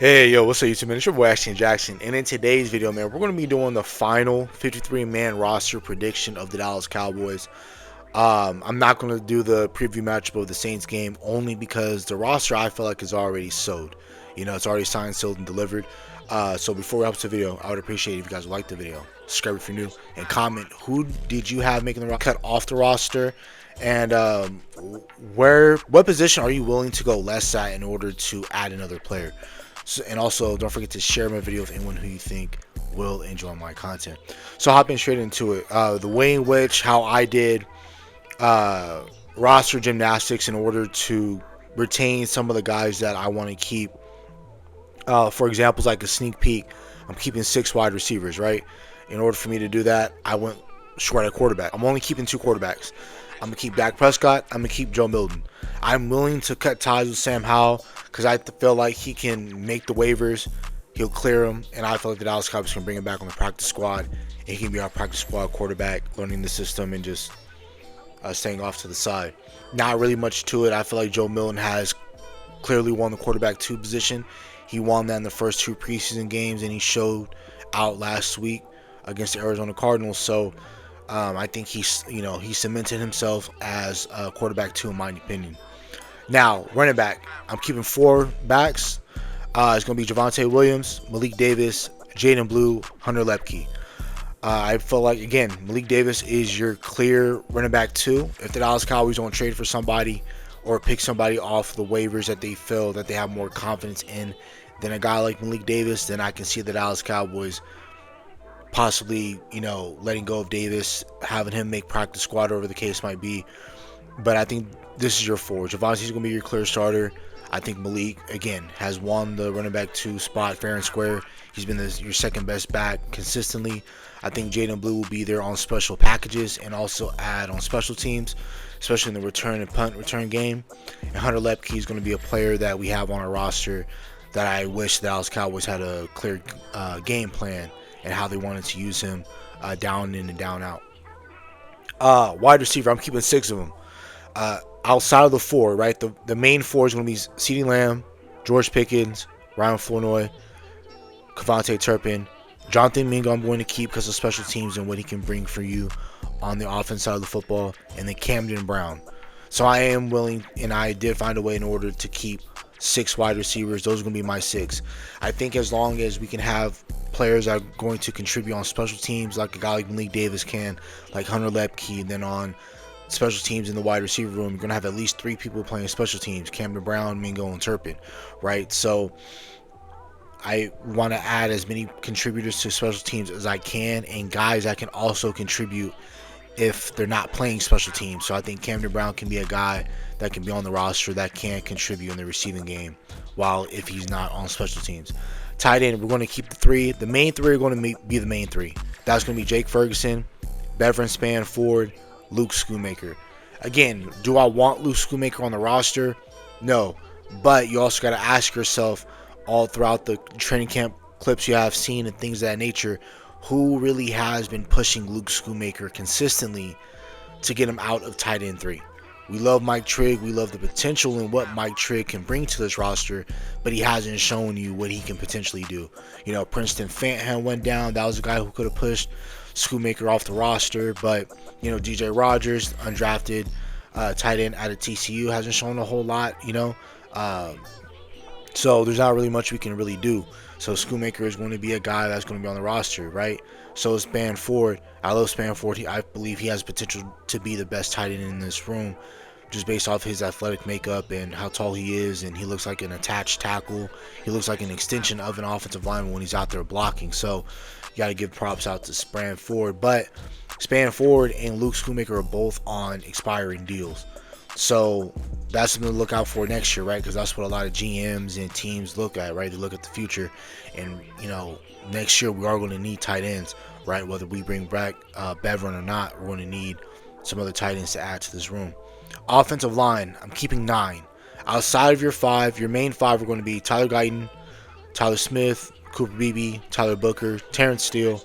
Hey, yo, what's up, YouTube, man? It's your boy, Ashton Jackson, and in today's video, man, we're going to be doing the final 53-man roster prediction of the Dallas Cowboys. I'm not going to do the preview matchup of the Saints game only because the roster, I feel like, is already sold. You know, it's already signed, sealed, and delivered. So before we hop to the video, I would appreciate it if you guys would like the video, subscribe if you're new, and comment who did you have making the cut off the roster, and what position are you willing to go less at in order to add another player. So, and also, don't forget to share my video with anyone who you think will enjoy my content. So, hopping straight into it, the way in which how I did roster gymnastics in order to retain some of the guys that I want to keep. For example, like a sneak peek, I'm keeping 6 wide receivers, right? In order for me to do that, I went short at quarterback. I'm only keeping 2 quarterbacks. I'm going to keep Dak Prescott. I'm going to keep Joe Milton. I'm willing to cut ties with Sam Howell because I feel like he can make the waivers. He'll clear them. And I feel like the Dallas Cowboys can bring him back on the practice squad. And he can be our practice squad quarterback, learning the system and just staying off to the side. Not really much to it. I feel like Joe Milton has clearly won the quarterback 2 position. He won that in the first 2 preseason games, and he showed out last week against the Arizona Cardinals. So I think he cemented himself as a quarterback 2 in my opinion. Now, running back, I'm keeping 4 backs. It's going to be Javonte Williams, Malik Davis, Jaden Blue, Hunter Lepke. I feel like, again, Malik Davis is your clear running back 2. If the Dallas Cowboys don't trade for somebody or pick somebody off the waivers that they feel that they have more confidence in than a guy like Malik Davis, then I can see the Dallas Cowboys possibly, letting go of Davis, having him make practice squad, whatever the case might be. But I think this is your 4. Javonte's going to be your clear starter. I think Malik, again, has won the running back 2 spot fair and square. He's been your second best back consistently. I think Jaden Blue will be there on special packages and also add on special teams, especially in the return and punt return game. And Hunter Lepke is going to be a player that we have on our roster that I wish the Dallas Cowboys had a clear game plan and how they wanted to use him down in and down out. Wide receiver, I'm keeping 6 of them. Outside of the 4, right? The main 4 is going to be CeeDee Lamb, George Pickens, Ryan Flournoy, Kevontae Turpin. Jonathan Mingo I'm going to keep because of special teams and what he can bring for you on the offense side of the football. And then Camden Brown. So I am willing, and I did find a way in order to keep 6 wide receivers. Those are going to be my 6. I think as long as we can have players that are going to contribute on special teams, like a guy like Malik Davis can, like Hunter Lepke, and then on special teams in the wide receiver room, you're going to have at least 3 people playing special teams: Camden Brown, Mingo, and Turpin, right? So I want to add as many contributors to special teams as I can, and guys that can also contribute if they're not playing special teams. So I think Camden Brown can be a guy that can be on the roster that can contribute in the receiving game, while if he's not on special teams. Tight end, we're going to keep the 3. The main 3 are going to be the main 3. That's going to be Jake Ferguson, Beverin Spanford, Luke Schoonmaker. Again, do I want Luke Schoonmaker on the roster? No. But you also got to ask yourself, all throughout the training camp clips you have seen and things of that nature, who really has been pushing Luke Schoonmaker consistently to get him out of tight end 3? We love Mike Trigg. We love the potential in what Mike Trigg can bring to this roster, but he hasn't shown you what he can potentially do. Princeton Fantham went down. That was a guy who could have pushed Schoonmaker off the roster, but DJ Rogers, undrafted tight end out of TCU, hasn't shown a whole lot. So there's not really much we can really do. So Schoonmaker is going to be a guy that's going to be on the roster, right? So is Spanford. I love Spanford. I believe he has potential to be the best tight end in this room, just based off his athletic makeup and how tall he is, and he looks like an attached tackle. He looks like an extension of an offensive lineman when he's out there blocking. So you got to give props out to Spanford. But Spanford and Luke Schoonmaker are both on expiring deals. So that's something to look out for next year, right? Because that's what a lot of GMs and teams look at, right? They look at the future. And, next year we are going to need tight ends, right? Whether we bring back Beverin or not, we're going to need some other tight ends to add to this room. Offensive line, I'm keeping 9. Outside of your 5, your main 5 are going to be Tyler Guyton, Tyler Smith, Cooper Beebe, Tyler Booker, Terrence Steele.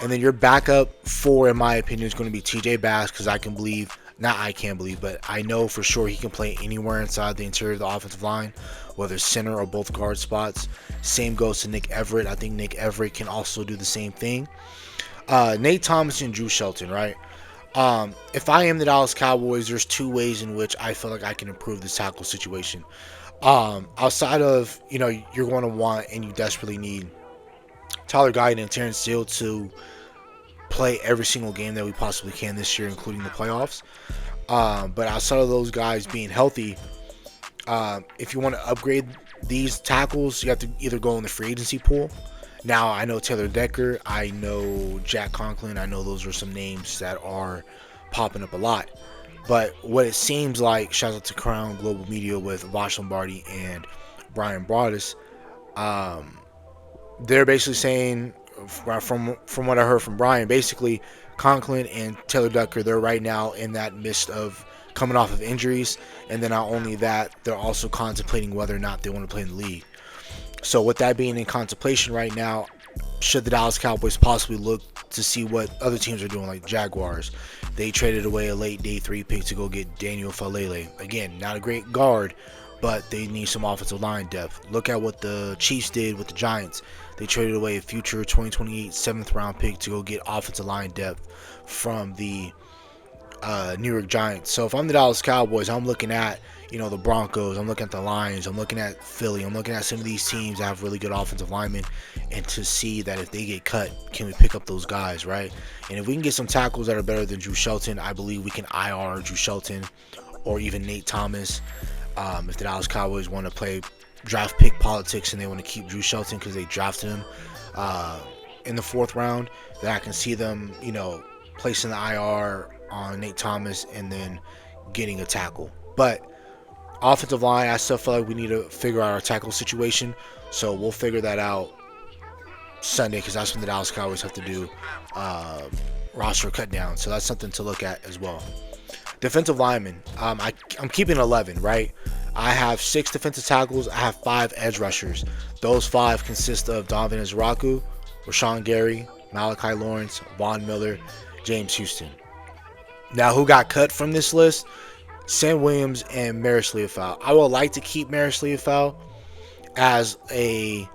And then your backup 4, in my opinion, is going to be TJ Bass, because I not I can't believe, but I know for sure he can play anywhere inside the interior of the offensive line, whether center or both guard spots. Same goes to Nick Everett. I think Nick Everett can also do the same thing. Nate Thomas and Drew Shelton, right? If I am the Dallas Cowboys, there's two ways in which I feel like I can improve this tackle situation. Outside of, you're going to want and you desperately need Tyler Guyton and Terrence Steele to play every single game that we possibly can this year, including the playoffs. But outside of those guys being healthy, if you want to upgrade these tackles, you have to either go in the free agency pool. Now, I know Taylor Decker, I know Jack Conklin, I know those are some names that are popping up a lot. But what it seems like, shout out to Crown Global Media with Vash Lombardi and Brian Broaddus, they're basically saying, from what I heard from Brian, basically Conklin and Taylor Decker, they're right now in that midst of coming off of injuries, and then not only that, they're also contemplating whether or not they want to play in the league. So with that being in contemplation right now, should the Dallas Cowboys possibly look to see what other teams are doing, like Jaguars? They traded away a late day 3 pick to go get Daniel Falele. Again, not a great guard, but they need some offensive line depth. Look at what the Chiefs did with the Giants. They traded away a future 2028 7th round pick to go get offensive line depth from the New York Giants. So if I'm the Dallas Cowboys, I'm looking at the Broncos, I'm looking at the Lions, I'm looking at Philly, I'm looking at some of these teams that have really good offensive linemen, and to see that if they get cut, can we pick up those guys, right? And if we can get some tackles that are better than Drew Shelton, I believe we can IR Drew Shelton or even Nate Thomas. If the Dallas Cowboys want to play draft pick politics and they want to keep Drew Shelton because they drafted him in the 4th round, then I can see them, placing the IR on Nate Thomas and then getting a tackle. But offensive line, I still feel like we need to figure out our tackle situation. So we'll figure that out Sunday, because that's when the Dallas Cowboys have to do roster cut down. So that's something to look at as well. Defensive linemen, I'm keeping 11, right? I have 6 defensive tackles. I have 5 edge rushers. Those 5 consist of Donovan Izaraku, Rashawn Gary, Malachi Lawrence, Von Miller, James Houston. Now, who got cut from this list? Sam Williams and Maris Leofau. I would like to keep Maris Leofau as a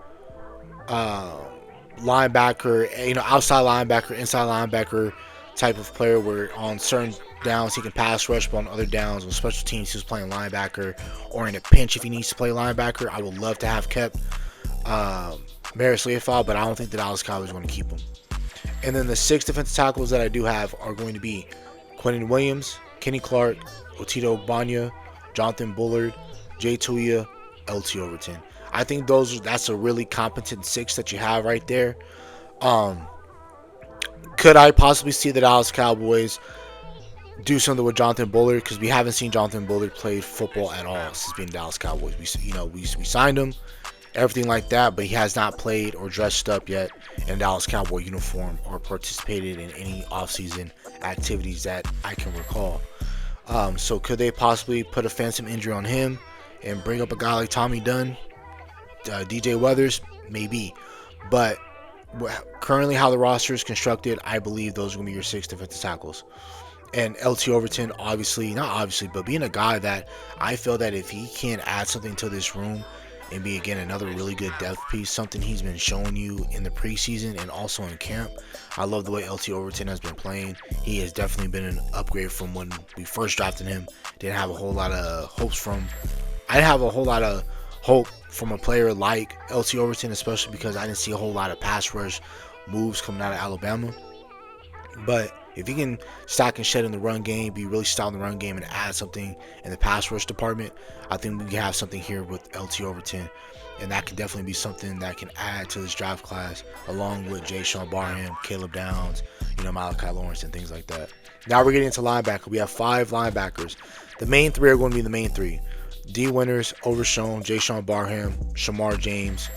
linebacker, outside linebacker, inside linebacker type of player, where on certain downs he can pass rush, but on other downs, on special teams, he's playing linebacker, or in a pinch if he needs to play linebacker. I would love to have kept Maris Leofau, but I don't think the Dallas Cowboys are going to keep him. And then the 6 defensive tackles that I do have are going to be Quentin Williams, Kenny Clark, Otito Ogbanya, Jonathan Bullard, Jay Tuia, LT Overton. I think that's a really competent 6 that you have right there. Could I possibly see the Dallas Cowboys do something with Jonathan Bullard? Because we haven't seen Jonathan Bullard play football at all since being Dallas Cowboys. We signed him, everything like that, but he has not played or dressed up yet in a Dallas Cowboy uniform or participated in any offseason activities that I can recall. So could they possibly put a phantom injury on him and bring up a guy like Tommy Dunn, DJ Weathers? Maybe. But currently how the roster is constructed, I believe those are going to be your 6 defensive tackles. And LT Overton, but being a guy that I feel that if he can add something to this room and be, again, another really good depth piece, something he's been showing you in the preseason and also in camp. I love the way LT Overton has been playing. He has definitely been an upgrade from when we first drafted him. Didn't have a whole lot of hopes from. I didn't have a whole lot of hope from a player like LT Overton, especially because I didn't see a whole lot of pass rush moves coming out of Alabama. But if he can stock and shed in the run game, be really stout in the run game, and add something in the pass rush department, I think we can have something here with LT Overton. And that can definitely be something that can add to this draft class, along with Jay Sean Barham, Caleb Downs, Malachi Lawrence, and things like that. Now we're getting into linebacker. We have 5 linebackers. The main 3 are going to be the main 3. D. Winters, Overshown, Jay Sean Barham, Shamar James,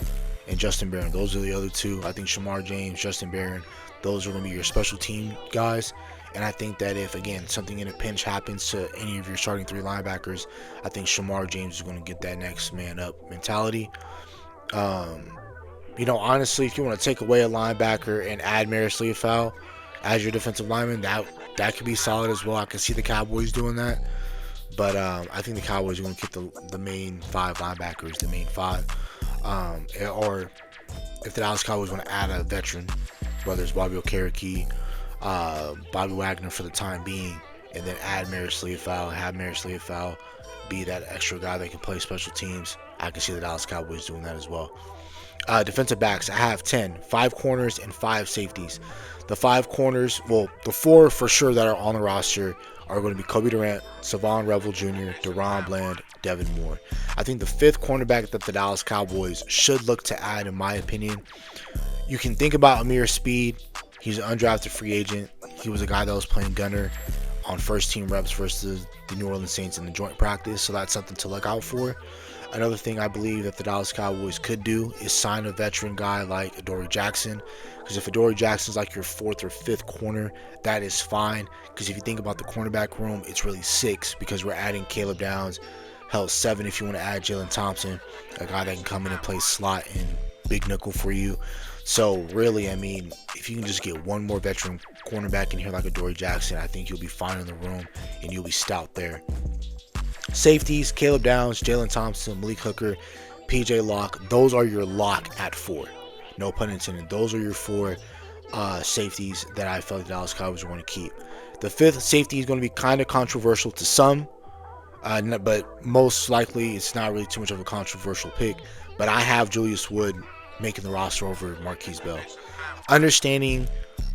and Justin Barron. Those are the other 2. I think Shamar James, Justin Barron, those are going to be your special team guys. And I think that if, again, something in a pinch happens to any of your starting 3 linebackers, I think Shamar James is going to get that next man up mentality. Honestly, if you want to take away a linebacker and add Maris Leofau, as your defensive lineman, that could be solid as well. I can see the Cowboys doing that. But I think the Cowboys are going to keep the main 5 linebackers, the main 5. Or if the Dallas Cowboys want to add a veteran, whether it's Bobby Okereke, Bobby Wagner for the time being, and then add Maris Leafau, have Maris Leafau be that extra guy that can play special teams, I can see the Dallas Cowboys doing that as well. Defensive backs, I have 10, 5 corners and 5 safeties. The 5 corners, well, the 4 for sure that are on the roster are going to be Kobe Durant, Savon Revel Jr., Deron Bland, Devin Moore. I think the 5th cornerback that the Dallas Cowboys should look to add, in my opinion, you can think about Amir Speed. He's an undrafted free agent. He was a guy that was playing gunner on first team reps versus the New Orleans Saints in the joint practice, so that's something to look out for. Another thing I believe that the Dallas Cowboys could do is sign a veteran guy like Adoree Jackson. Because if Adoree Jackson's like your 4th or 5th corner, that is fine. Because if you think about the cornerback room, it's really 6 because we're adding Caleb Downs. Hell, 7 if you want to add Jalen Thompson, a guy that can come in and play slot and big nickel for you. So really, I mean, if you can just get one more veteran cornerback in here like Adoree Jackson, I think you'll be fine in the room and you'll be stout there. Safeties, Caleb Downs, Jalen Thompson, Malik Hooker, PJ Locke. Those are your lock at 4. No pun intended. Those are your 4 safeties that I felt the Dallas Cowboys are going to keep. The 5th safety is going to be kind of controversial to some, but most likely it's not really too much of a controversial pick. But I have Julius Wood making the roster over Marquise Bell. Understanding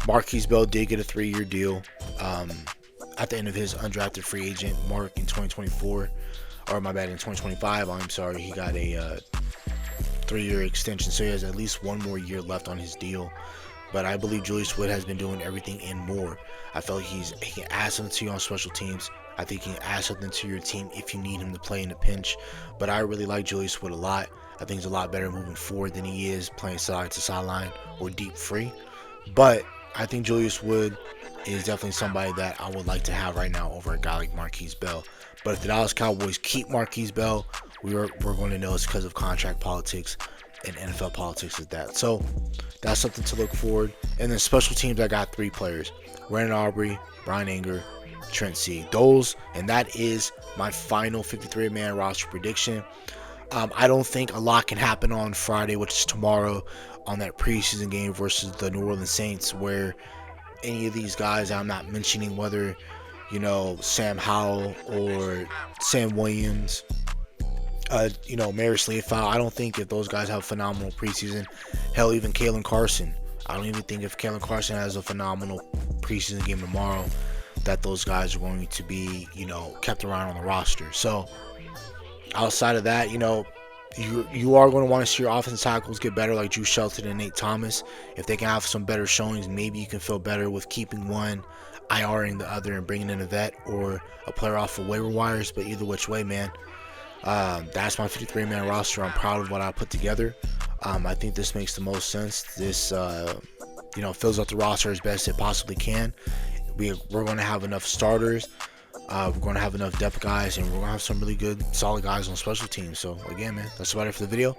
Marquise Bell did get a 3-year deal. At the end of his undrafted free agent mark in 2024, or my bad, in 2025, I'm sorry, he got a 3-year extension, so he has at least 1 more year left on his deal. But I believe Julius Wood has been doing everything and more. I feel like he can add something to you on special teams. I think he can add something to your team if you need him to play in a pinch. But I really like Julius Wood a lot. I think he's a lot better moving forward than he is playing side to sideline or deep free. But I think Julius Wood is definitely somebody that I would like to have right now over a guy like Marquise Bell. But if the Dallas Cowboys keep Marquise Bell, we're going to know it's because of contract politics and NFL politics at that. So that's something to look forward. And then special teams, I got 3 players: Brandon Aubrey, Brian Anger, Trent Sieg. And that is my final 53-man roster prediction. I don't think a lot can happen on Friday, which is tomorrow, on that preseason game versus the New Orleans Saints, where any of these guys I'm not mentioning, whether Sam Howell or Sam Williams, Maris Leafau, I don't think if those guys have phenomenal preseason. Hell, even Kalen Carson, I don't even think if Kalen Carson has a phenomenal preseason game tomorrow that those guys are going to be kept around on the roster. So outside of that, you are going to want to see your offensive tackles get better, like Drew Shelton and Nate Thomas. If they can have some better showings, maybe you can feel better with keeping one, IRing the other, and bringing in a vet or a player off of waiver wires. But either which way, man, that's my 53-man roster. I'm proud of what I put together. I think this makes the most sense. This, fills out the roster as best it possibly can. We're going to have enough starters. We're going to have enough depth guys, and we're going to have some really good, solid guys on special teams. So, again, man, that's about it for the video.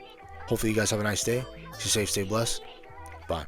Hopefully you guys have a nice day. Stay safe, stay blessed. Bye.